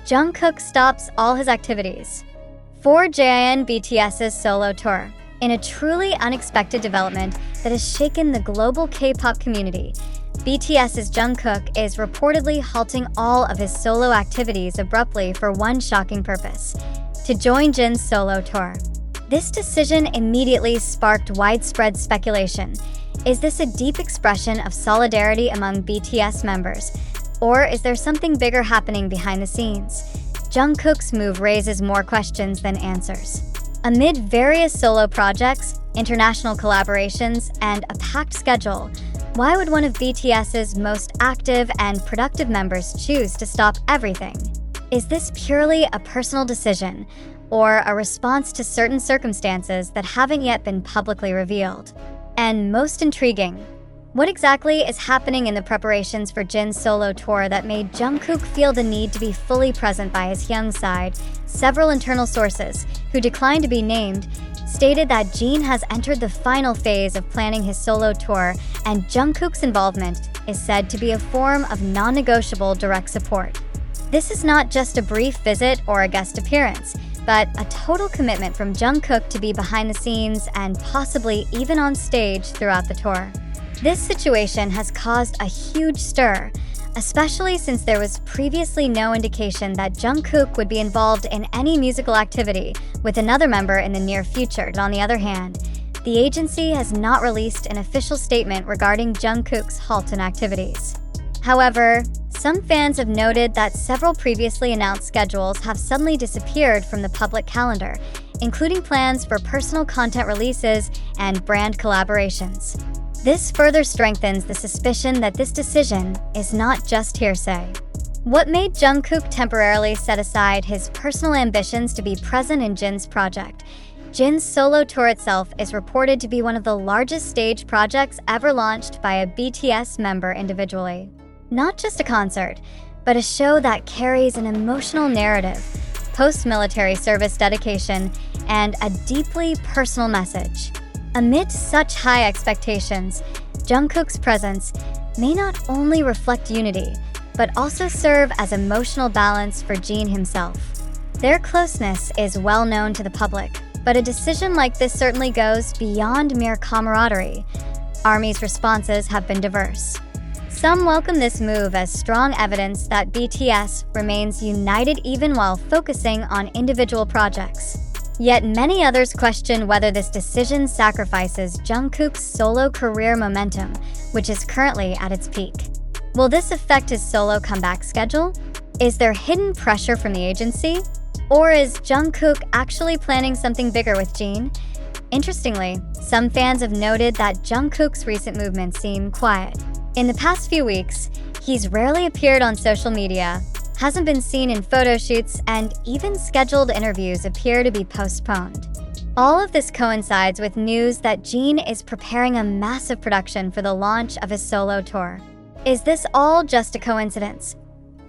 Jungkook stops all his activities. For JIN BTS's solo tour, in a truly unexpected development that has shaken the global K-pop community, BTS's Jungkook is reportedly halting all of his solo activities abruptly for one shocking purpose: to join JIN's solo tour. This decision immediately sparked widespread speculation. Is this a deep expression of solidarity among BTS members? Or is there something bigger happening behind the scenes? Jungkook's move raises more questions than answers. Amid various solo projects, international collaborations, and a packed schedule, why would one of BTS's most active and productive members choose to stop everything? Is this purely a personal decision, or a response to certain circumstances that haven't yet been publicly revealed? And most intriguing, what exactly is happening in the preparations for JIN's solo tour that made Jungkook feel the need to be fully present by his Hyung side? Several internal sources, who declined to be named, stated that JIN has entered the final phase of planning his solo tour, and Jungkook's involvement is said to be a form of non-negotiable direct support. This is not just a brief visit or a guest appearance, but a total commitment from Jungkook to be behind the scenes and possibly even on stage throughout the tour. This situation has caused a huge stir, especially since there was previously no indication that Jungkook would be involved in any musical activity with another member in the near future. On the other hand, the agency has not released an official statement regarding Jungkook's halt in activities. However, some fans have noted that several previously announced schedules have suddenly disappeared from the public calendar, including plans for personal content releases and brand collaborations. This further strengthens the suspicion that this decision is not just hearsay. What made Jungkook temporarily set aside his personal ambitions to be present in JIN's project? JIN's solo tour itself is reported to be one of the largest stage projects ever launched by a BTS member individually. Not just a concert, but a show that carries an emotional narrative, post-military service dedication, and a deeply personal message. Amid such high expectations, Jungkook's presence may not only reflect unity, but also serve as emotional balance for JIN himself. Their closeness is well known to the public, but a decision like this certainly goes beyond mere camaraderie. ARMY's responses have been diverse. Some welcome this move as strong evidence that BTS remains united even while focusing on individual projects. Yet many others question whether this decision sacrifices Jungkook's solo career momentum, which is currently at its peak. Will this affect his solo comeback schedule? Is there hidden pressure from the agency? Or is Jungkook actually planning something bigger with JIN? Interestingly, some fans have noted that Jungkook's recent movements seem quiet. In the past few weeks, he's rarely appeared on social media, hasn't been seen in photo shoots, and even scheduled interviews appear to be postponed. All of this coincides with news that JIN is preparing a massive production for the launch of his solo tour. Is this all just a coincidence?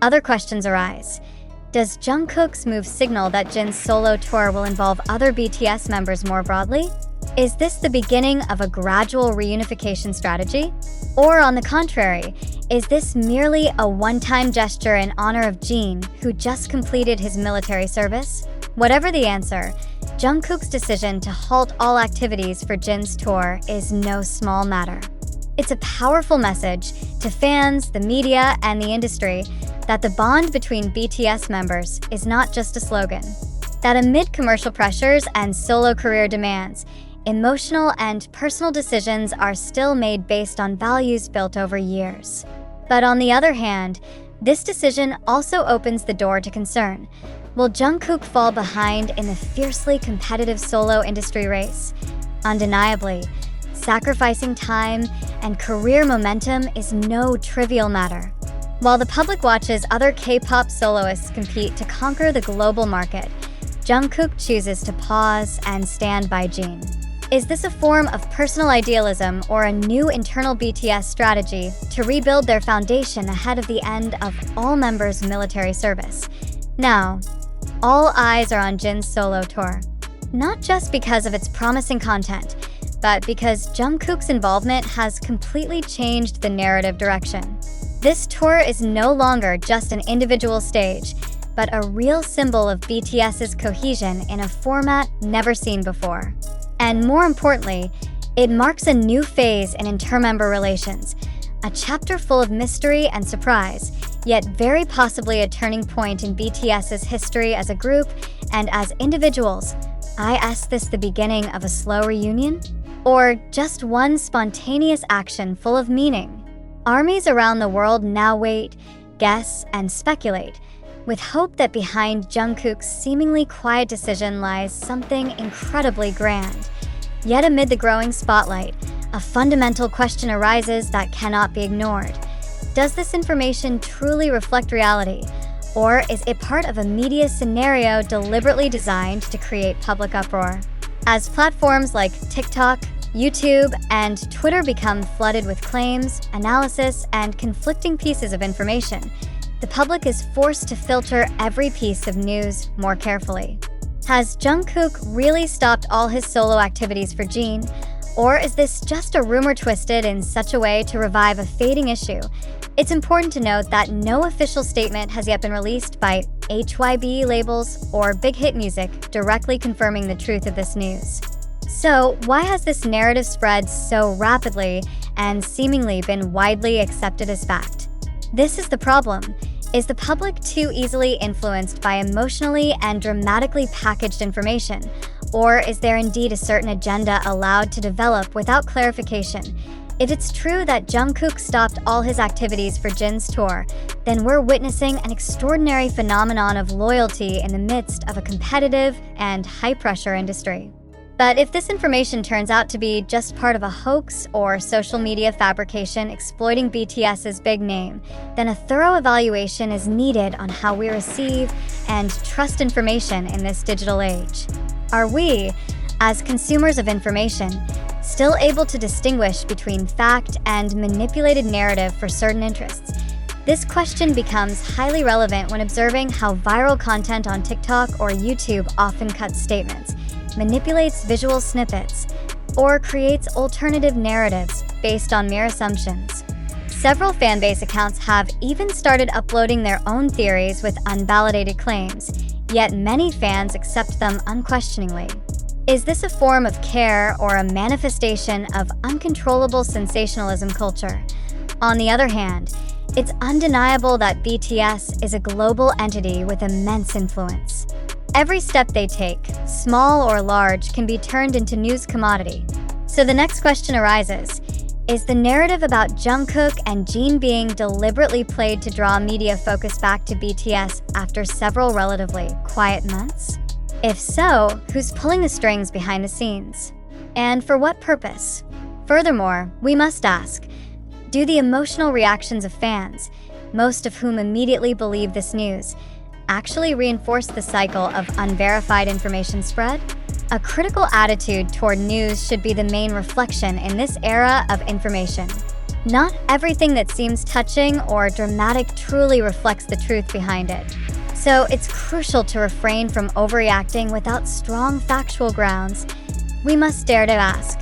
Other questions arise. Does Jungkook's move signal that JIN's solo tour will involve other BTS members more broadly? Is this the beginning of a gradual reunification strategy? Or on the contrary, is this merely a one-time gesture in honor of JIN, who just completed his military service? Whatever the answer, Jungkook's decision to halt all activities for JIN's tour is no small matter. It's a powerful message to fans, the media, and the industry that the bond between BTS members is not just a slogan. That amid commercial pressures and solo career demands, emotional and personal decisions are still made based on values built over years. But on the other hand, this decision also opens the door to concern. Will Jungkook fall behind in the fiercely competitive solo industry race? Undeniably, sacrificing time and career momentum is no trivial matter. While the public watches other K-pop soloists compete to conquer the global market, Jungkook chooses to pause and stand by JIN. Is this a form of personal idealism or a new internal BTS strategy to rebuild their foundation ahead of the end of all members' military service? Now, all eyes are on JIN's solo tour. Not just because of its promising content, but because Jungkook's involvement has completely changed the narrative direction. This tour is no longer just an individual stage, but a real symbol of BTS's cohesion in a format never seen before. And more importantly, it marks a new phase in inter-member relations, a chapter full of mystery and surprise, yet very possibly a turning point in BTS's history as a group and as individuals. I ask this the beginning of a slow reunion? Or just one spontaneous action full of meaning? Armies around the world now wait, guess, and speculate, with hope that behind Jungkook's seemingly quiet decision lies something incredibly grand. Yet amid the growing spotlight, a fundamental question arises that cannot be ignored. Does this information truly reflect reality, or is it part of a media scenario deliberately designed to create public uproar? As platforms like TikTok, YouTube, and Twitter become flooded with claims, analysis, and conflicting pieces of information, the public is forced to filter every piece of news more carefully. Has Jungkook really stopped all his solo activities for JIN, or is this just a rumor twisted in such a way to revive a fading issue? It's important to note that no official statement has yet been released by HYB labels or Big Hit Music directly confirming the truth of this news. So, why has this narrative spread so rapidly and seemingly been widely accepted as fact? This is the problem. Is the public too easily influenced by emotionally and dramatically packaged information? Or is there indeed a certain agenda allowed to develop without clarification? If it's true that Jungkook stopped all his activities for JIN's tour, then we're witnessing an extraordinary phenomenon of loyalty in the midst of a competitive and high-pressure industry. But if this information turns out to be just part of a hoax or social media fabrication exploiting BTS's big name, then a thorough evaluation is needed on how we receive and trust information in this digital age. Are we, as consumers of information, still able to distinguish between fact and manipulated narrative for certain interests? This question becomes highly relevant when observing how viral content on TikTok or YouTube often cuts statements, manipulates visual snippets, or creates alternative narratives based on mere assumptions. Several fanbase accounts have even started uploading their own theories with unvalidated claims, yet many fans accept them unquestioningly. Is this a form of care or a manifestation of uncontrollable sensationalism culture? On the other hand, it's undeniable that BTS is a global entity with immense influence. Every step they take, small or large, can be turned into news commodity. So the next question arises, is the narrative about Jungkook and JIN being deliberately played to draw media focus back to BTS after several relatively quiet months? If so, who's pulling the strings behind the scenes? And for what purpose? Furthermore, we must ask, do the emotional reactions of fans, most of whom immediately believe this news, actually reinforce the cycle of unverified information spread? A critical attitude toward news should be the main reflection in this era of information. Not everything that seems touching or dramatic truly reflects the truth behind it. So it's crucial to refrain from overreacting without strong factual grounds. We must dare to ask,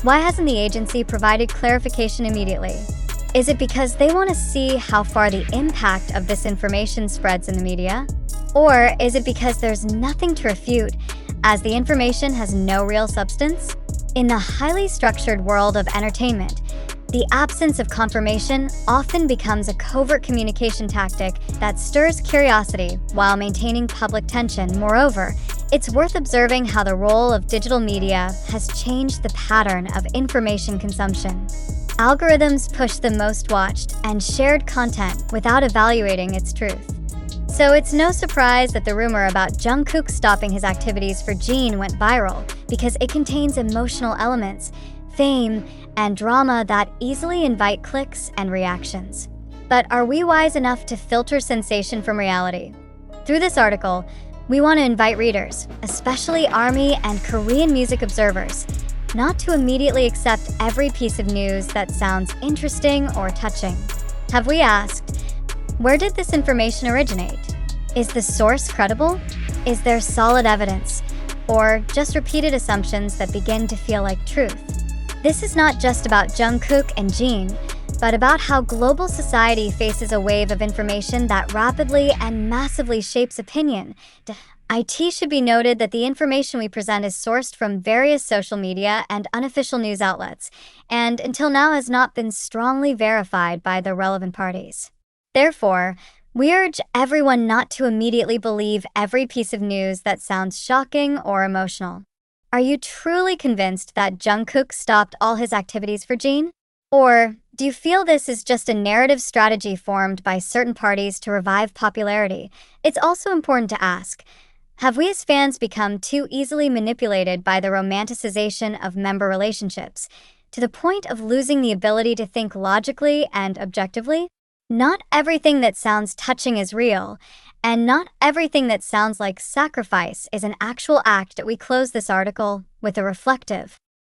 why hasn't the agency provided clarification immediately? Is it because they want to see how far the impact of this information spreads in the media? Or is it because there's nothing to refute, as the information has no real substance? In the highly structured world of entertainment, the absence of confirmation often becomes a covert communication tactic that stirs curiosity while maintaining public tension. Moreover, it's worth observing how the role of digital media has changed the pattern of information consumption. Algorithms push the most watched and shared content without evaluating its truth. So it's no surprise that the rumor about Jungkook stopping his activities for JIN went viral, because it contains emotional elements, fame, and drama that easily invite clicks and reactions. But are we wise enough to filter sensation from reality? Through this article, we want to invite readers, especially ARMY and Korean music observers, not to immediately accept every piece of news that sounds interesting or touching. Have we asked, where did this information originate? Is the source credible? Is there solid evidence? Or just repeated assumptions that begin to feel like truth? This is not just about Jungkook and JIN, but about how global society faces a wave of information that rapidly and massively shapes opinion. It should be noted that the information we present is sourced from various social media and unofficial news outlets, and until now has not been strongly verified by the relevant parties. Therefore, we urge everyone not to immediately believe every piece of news that sounds shocking or emotional. Are you truly convinced that Jungkook stopped all his activities for JIN? Or do you feel this is just a narrative strategy formed by certain parties to revive popularity? It's also important to ask, have we as fans become too easily manipulated by the romanticization of member relationships, to the point of losing the ability to think logically and objectively? Not everything that sounds touching is real, and not everything that sounds like sacrifice is an actual act. We close this article with a reflective